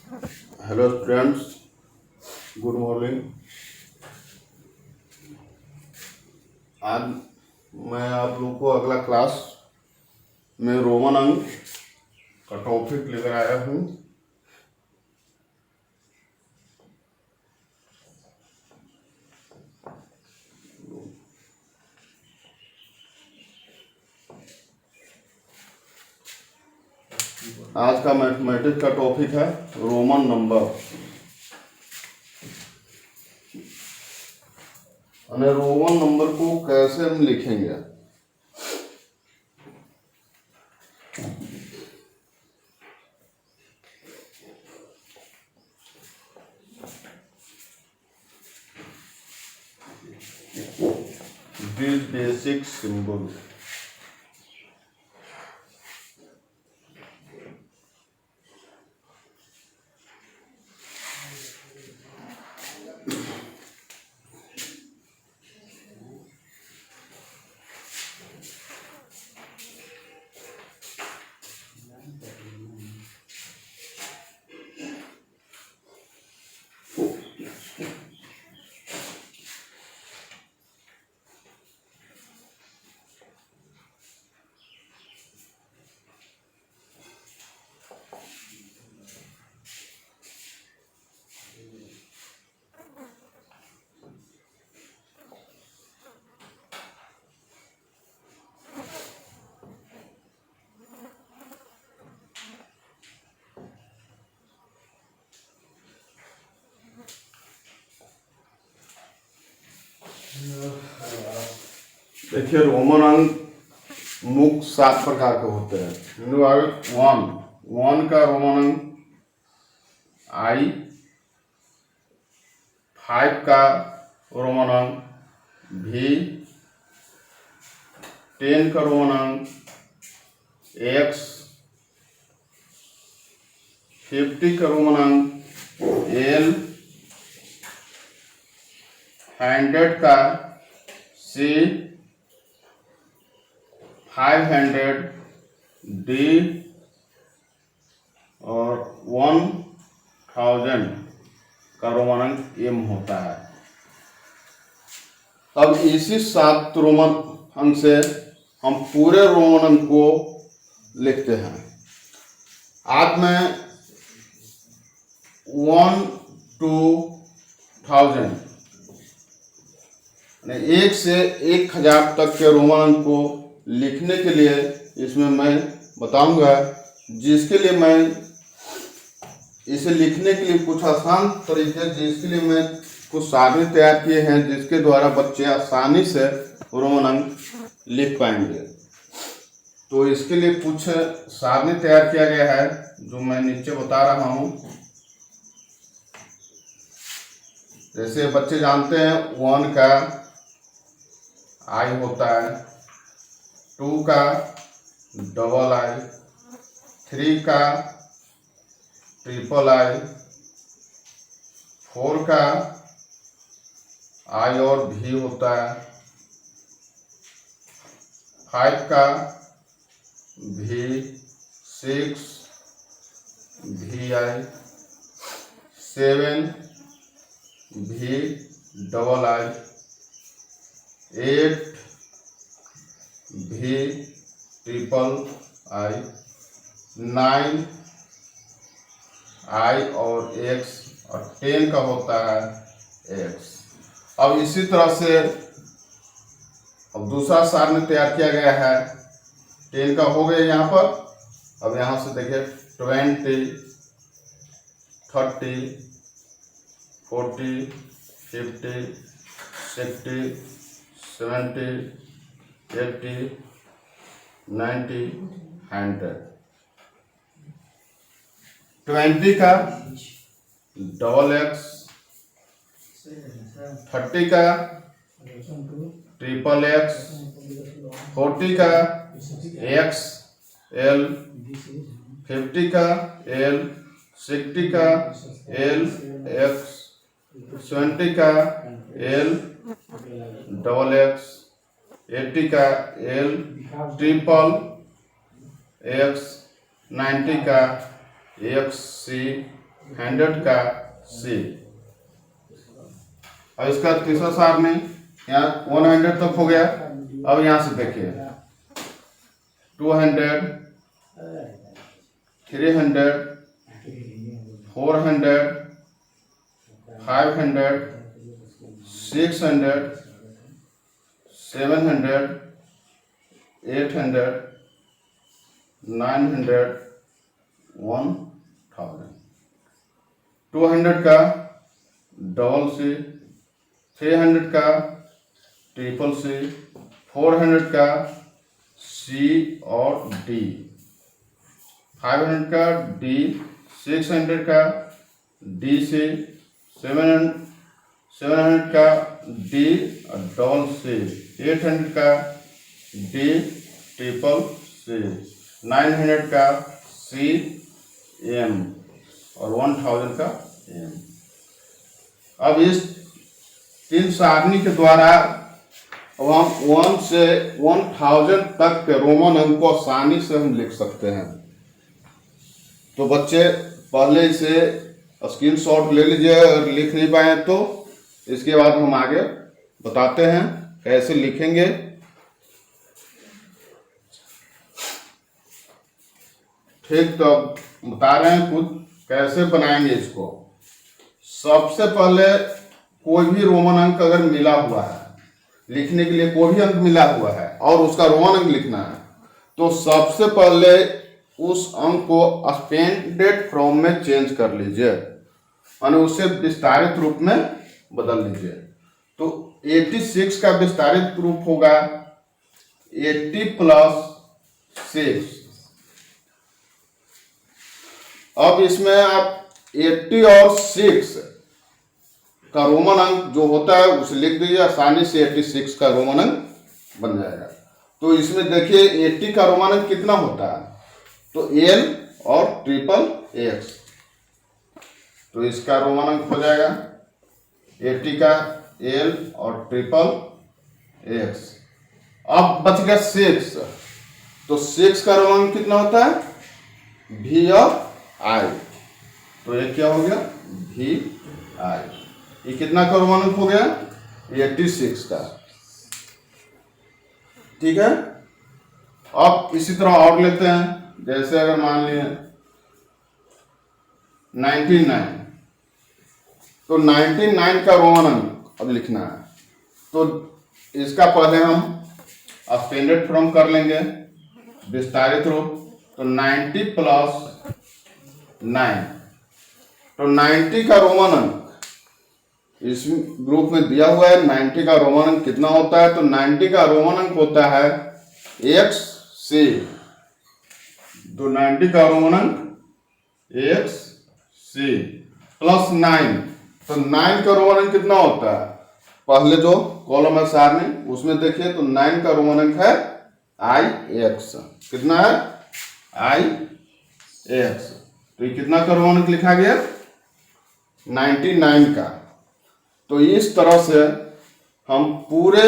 Hello students, good morning. आज मैं आप लोग को अगला क्लास में रोमन अंक का टॉपिक लेकर आया हूँ। आज का मैथमेटिक्स का टॉपिक है रोमन नंबर। और रोमन नंबर को कैसे हम लिखेंगे? These basic symbols. देखिए, रोमन अंक मुख्य 7 प्रकार के होते हैं। वन का रोमन अंक आई, 5 का रोमन अंक भी, 10 का रोमन अंक एक्स, 50 का रोमन अंक एल, 100 का सी, 500 डी और 1000 का रोमन अंक एम होता है। अब इसी 7 रोमन अंक से हम पूरे रोमन अंक को लिखते हैं। आज मैं 1 to 1000 1 से 1000 तक के रोमन अंक को लिखने के लिए इसमें मैं बताऊंगा, जिसके लिए मैं इसे लिखने के लिए कुछ आसान तरीके, जिसके लिए मैं कुछ सारणी तैयार किए हैं, जिसके द्वारा बच्चे आसानी से रोमन अंक लिख पाएंगे। तो इसके लिए कुछ सारणी तैयार किया गया है, जो मैं नीचे बता रहा हूं। जैसे बच्चे जानते हैं, 1 का आई होता है, 2 का डबल आई, 3 का ट्रिपल आई, 4 का आई और भी होता है, 5 का भी, 6 भी आई, 7 भी डबल आई, 8 भी ट्रिपल आई, 9 आई और एक्स, और 10 का होता है एक्स। अब इसी तरह से अब दूसरा सारणी तैयार किया गया है। 10 का हो गया यहाँ पर। अब यहाँ से देखिए, 20, 30, 40, 50, 60, 70, 80, 90, 100। 20 का डबल एक्स, 30 का ट्रिपल एक्स, 40 का एक्स एल, 50 का एल, 60 का एल एक्स, 70 का एल डबल एक्स, 80 का एल ट्रिपल एक्स, 90 का एक्स सी, 100 का C। और इसका तीसरा सारणी यहाँ 100 तक हो गया। अब यहाँ से देखिए 200, 300, 400, 500, 600, 700, 800, 900, 1000। 200 का डबल C, 300 का ट्रिपल C, 400 का C और D, 500 का D, 600 का D C, 700 का D और डबल C, 800 का D ट्रिपल C, 900 का C M और 1000 का M। अब इस 3 सारणी के द्वारा अब हम 1 से 1000 तक के रोमन अंक को आसानी से हम लिख सकते हैं। तो बच्चे पहले इसे स्क्रीनशॉट ले लीजिए, अगर लिख नहीं पाए तो इसके बाद हम आगे बताते हैं कैसे लिखेंगे। ठीक, तो बता रहे हैं कुछ कैसे बनाएंगे इसको। सबसे पहले कोई भी रोमन अंक अगर मिला हुआ है, लिखने के लिए कोई भी अंक मिला हुआ है और उसका रोमन अंक लिखना है, तो सबसे पहले उस अंक को एक्सपेंडेड फॉर्म में चेंज कर लीजिए, यानी उसे विस्तारित रूप में बदल लीजिए। तो 86 का विस्तारित रूप होगा 80 + 6। अब इसमें आप 80 और 6 का रोमन अंक जो होता है उसे लिख दीजिए, आसानी से 86 का रोमन अंक बन जाएगा। तो इसमें देखिए 80 का रोमन अंक कितना होता है, तो L और ट्रिपल X, तो इसका रोमन अंक हो जाएगा 80 का L और ट्रिपल X। अब बच गया 6, तो 6 का रोमन अंक कितना होता है V और I, तो ये क्या हो गया V I। ये कितना का रोमन अंक हो गया 86 का। ठीक है, अब इसी तरह और लेते हैं। जैसे अगर मान लिए 99, तो 99 का रोमन अंक अब लिखना है, तो इसका पहले हम एक्सपेंडेड फॉर्म कर लेंगे, विस्तारित रूप। तो 90 + 9, तो 90 का रोमन अंक इस ग्रुप में दिया हुआ है। 90 का रोमन अंक कितना होता है, तो 90 का रोमन अंक होता है XC, तो 90 का रोमन अंक XC + 9, तो 9 का रोमन अंक कितना होता है, पहले जो कॉलम है सारणी उसमें देखिए, तो 9 का रोमन अंक है IX, कितना है IX, तो ये कितना का रोमन अंक लिखा गया 99 का। तो इस तरह से हम पूरे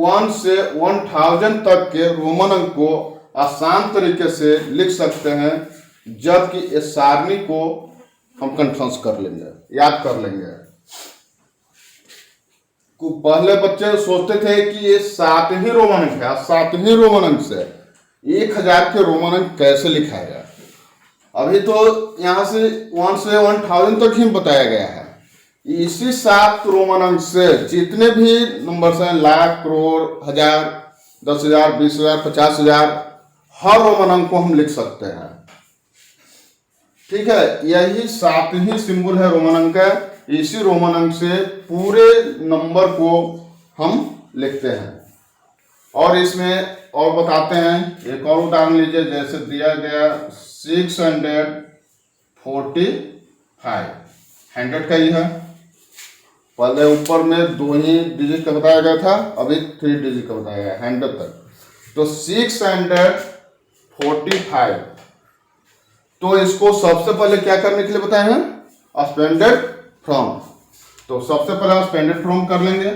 1 से 1000 तक के रोमन अंक को आसान तरीके से लिख सकते हैं, जबकि इस सारणी को हम कंफ्यूज कर लेंगे, याद कर लेंगे। पहले बच्चे सोचते थे कि ये 7 ही रोमन अंक है, 7 ही रोमन अंक से 1000 के रोमन अंक कैसे लिखाएगा। अभी तो यहाँ से 1 से 1000 तक ही बताया गया है। इसी 7 रोमन अंक से जितने भी नंबर हैं, लाख, करोड़, हजार, 10,000, 20,000, 50,000, हर रोमन अंक को हम लिख सकते हैं। ठीक है, यही 7 ही सिंबल है रोमन अंक का। इसी रोमन अंक से पूरे नंबर को हम लिखते हैं। और इसमें और बताते हैं, एक और उदाहरण लीजिए, जैसे दिया गया 645, 100 का ही है। पहले ऊपर में 2 ही डिजिट का बताया गया था, अभी 3 डिजिट का बताया गया 100 तक। तो 645, तो इसको सबसे पहले क्या करने के लिए बताए हैं, एक्सपेंडेड फ्रॉम। तो सबसे पहले एक्सपेंडेड फ्रॉम कर लेंगे,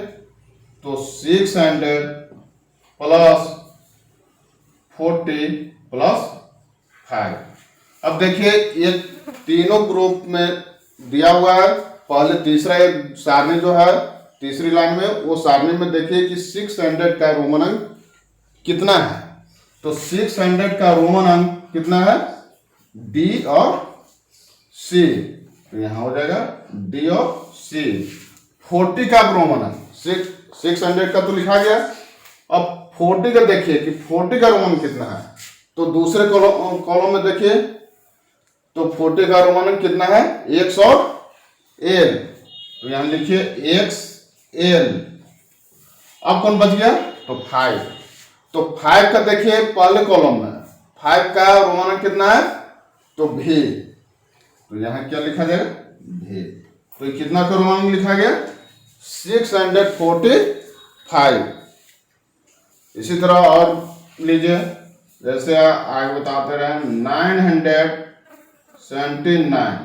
तो 600 + 40 + 5। अब देखिए ये तीनों ग्रुप में दिया हुआ है। पहले तीसरा एक सारणी जो है तीसरी लाइन में, वो सारणी में देखिए कि 600 का रोमन अंक कितना है। तो 600 का रोमन अंक कितना है, डी और सी। तो यहां हो जाएगा डी और सी। 40 का रोमन अंक 600 का तो लिखा गया। अब 40 का देखिए कि 40 का रोमन कितना है। तो दूसरे कॉलम में देखिए तो 40 का रोमन अंक कितना है, एक्स और एल। तो यहां लिखिए एक्स एल। अब कौन बच गया, तो 5। तो 5 का देखिए पहले कॉलम में 5 का रोमन अंक कितना है, तो भी। तो यहां क्या लिखा जाएगा, भी। तो ये कितना का रोमन अंक लिखा गया, 645। इसी तरह और लीजिए, जैसे आगे बताते रहे 979।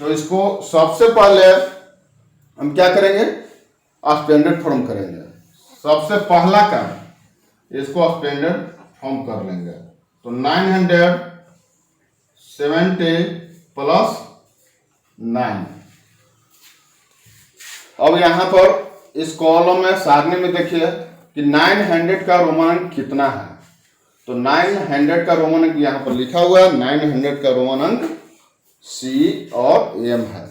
तो इसको सबसे पहले हम क्या करेंगे, स्टैंडर्ड फॉर्म करेंगे। सबसे पहला काम इसको स्टैंडर्ड फॉर्म कर लेंगे। तो 970 प्लस 9। अब यहां पर इस कॉलम में सारणी में देखिए कि 900 का रोमन अंक कितना है। तो 900 का रोमन अंक यहां पर लिखा हुआ है। 900 का रोमन अंक सी और एम है।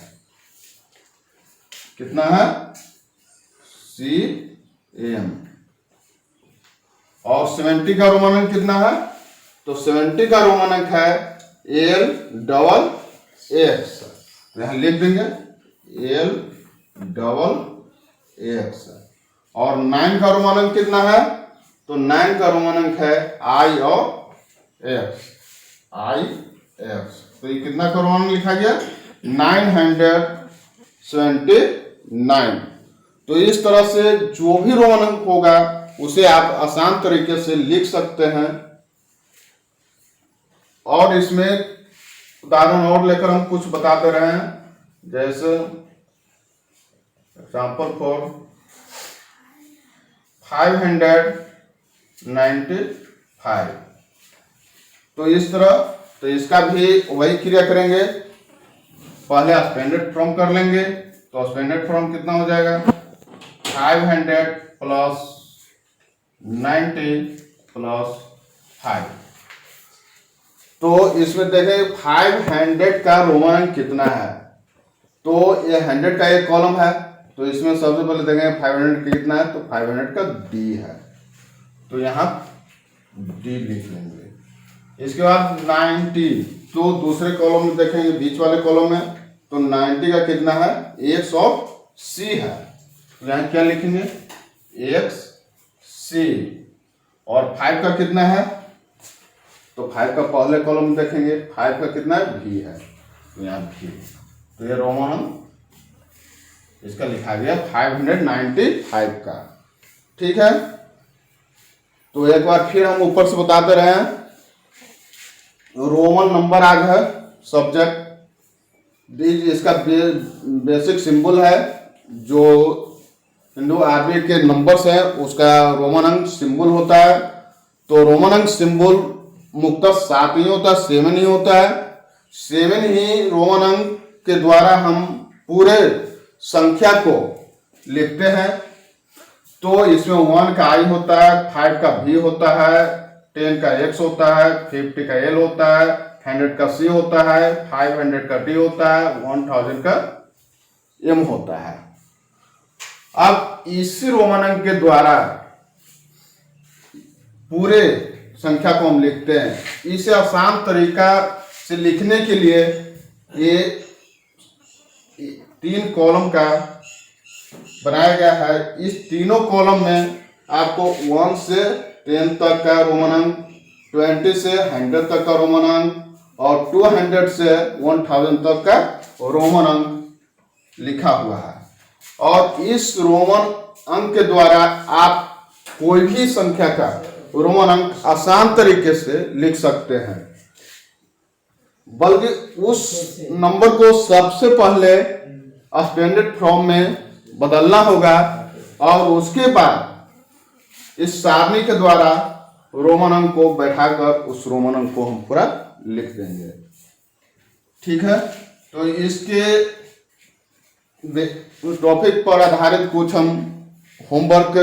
कितना है, सी एम। और 70 का रोमन अंक कितना है, तो 70 का रोमन अंक है एल डबल एक्स। यहां लिख देंगे एल डबल एक्स। और 9 का रोमन अंक कितना है, तो 9 का रोमन अंक है आई और एक्स, आई एक्स। तो ये कितना का रोमन अंक लिखा गया, 979। तो इस तरह से जो भी रोमन अंक होगा उसे आप आसान तरीके से लिख सकते हैं। और इसमें उदाहरण और लेकर हम कुछ बताते रहे हैं, जैसे एग्जाम्पल फॉर 595। तो इस तरह, तो इसका भी वही क्रिया करेंगे। पहले स्टैंडर्ड फॉर्म कर लेंगे। तो स्टैंडर्ड फॉर्म कितना हो जाएगा, 500 प्लस 90 प्लस 5। तो इसमें देखें 500 का रोमन अंक कितना है। तो ये 100 का एक कॉलम है। तो इसमें सबसे पहले देखेंगे 500 का कितना है, तो 500 का डी है। तो यहाँ डी लिख लेंगे। इसके बाद 90, तो दूसरे कॉलम में देखेंगे बीच वाले कॉलम में, तो 90 का कितना है, एक्स और सी है। तो यहाँ क्या लिखेंगे, एक्स सी। और 5 का कितना है, तो 5 का पहले कॉलम में देखेंगे 5 का कितना है, भी है। तो यहाँ भी। तो ये रोमन अंक इसका लिखा गया 595 का। ठीक है। तो एक बार फिर हम ऊपर से बताते रहे हैं। रोमन नंबर आग है सब्जेक्ट, इसका बेसिक सिंबल है। जो हिंदू आरबी के नंबर्स है उसका रोमन अंक सिंबल होता है। तो रोमन अंक सिंबल मुख्यतः 7 ही होता है, 7 ही होता है। 7 ही रोमन अंक के द्वारा हम पूरे संख्या को लिखते हैं। तो इसमें 1 का आई होता है, 5 का भी होता है, 10 का एक्स होता है, 50 का एल होता है, 100 का सी होता है, 500 का डी होता है, 1000 का एम होता है। अब इसी रोमन अंक के द्वारा पूरे संख्या को हम लिखते हैं। इसे आसान तरीका से लिखने के लिए ये 3 कॉलम का बनाया गया है। इस तीनों कॉलम में आपको 1 से 10 तक का रोमन अंक, 20 से 100 तक का रोमन अंक और 200 से 1000 तक का रोमन अंक लिखा हुआ है। और इस रोमन अंक के द्वारा आप कोई भी संख्या का रोमन अंक आसान तरीके से लिख सकते हैं। बल्कि उस नंबर को सबसे पहले स्टैंडर्ड फॉर्म में बदलना होगा और उसके बाद इस सारणी के द्वारा रोमन अंक को बैठाकर उस रोमन अंक को हम पूरा लिख देंगे। ठीक है, तो इसके टॉपिक पर आधारित कुछ हम होमवर्क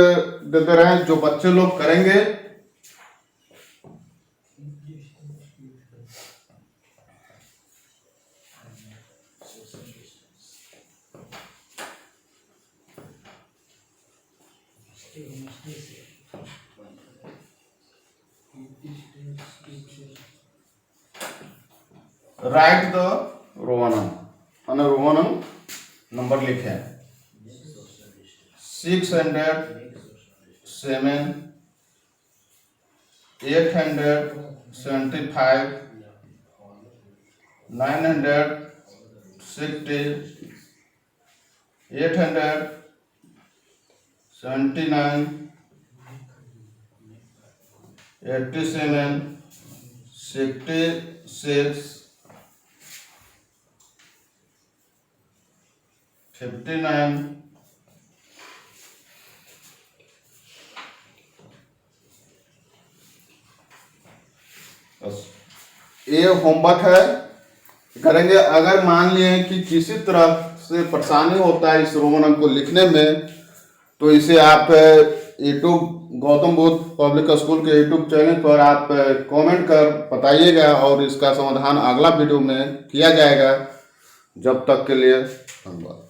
देते रहे जो बच्चे लोग करेंगे। राइट द रोमन અને રોમન નંબર लिखे 607 875 960 879 87 66 59 बस ये होमवर्क है, करेंगे। अगर मान लिए कि किसी तरह से परेशानी होता है इस रोमन अंक को लिखने में, तो इसे आप YouTube Gautam Buddha public school के यूट्यूब चैनल पर आप कमेंट कर बताइएगा और इसका समाधान अगला वीडियो में किया जाएगा। जब तक के लिए धन्यवाद।